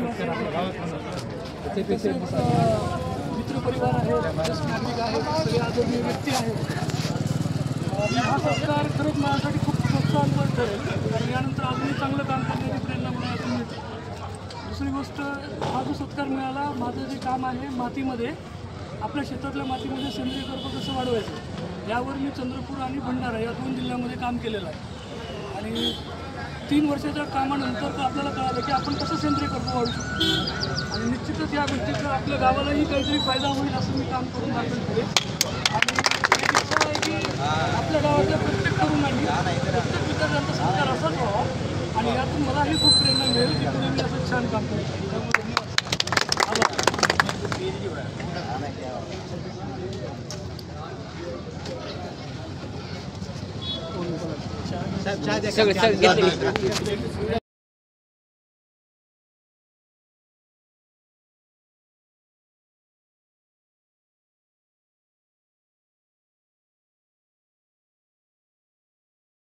रहिवासी आहेत, तसेच मित्रपरिवार आहे, ज्येष्ठ नागरिक आहेत, सगळे आदरणीय व्यक्ती आहेत. हा सत्कार खरंच माझ्यासाठी खूप प्रोत्साहनपर ठरेल, कारण यानंतर अजूनही चांगलं काम करण्याची प्रेरणा मला यातून मिळते. दुसरी गोष्ट, हा जो सत्कार मिळाला, माझं जे काम आहे मातीमध्ये, आपल्या क्षेत्रातल्या मातीमध्ये सेंद्रिय कर्ब कसं वाढवायचं, यावर मी चंद्रपूर आणि भंडारा या 2 जिल्ह्यांमध्ये काम केलेलं आहे. आणि 3 वर्षाच्या कामानंतर आपल्याला कळालं की आपण कसं सेंद्रिय कर्ब वाढू शकतो. आणि निश्चितच या गोष्टीचा आपल्या गावालाही काहीतरी फायदा होईल असं मी काम करून दाखल केले. आणि एक इच्छा आहे की आपल्या गावातल्या प्रत्येक तरुणांनी, प्रत्येक विद्यार्थ्यांचा सत्कार असाच व्हावा, आणि यातून मलाही खूप प्रेरणा मिळेल की पुढे मी असं छान काम करू शकतो. सगळे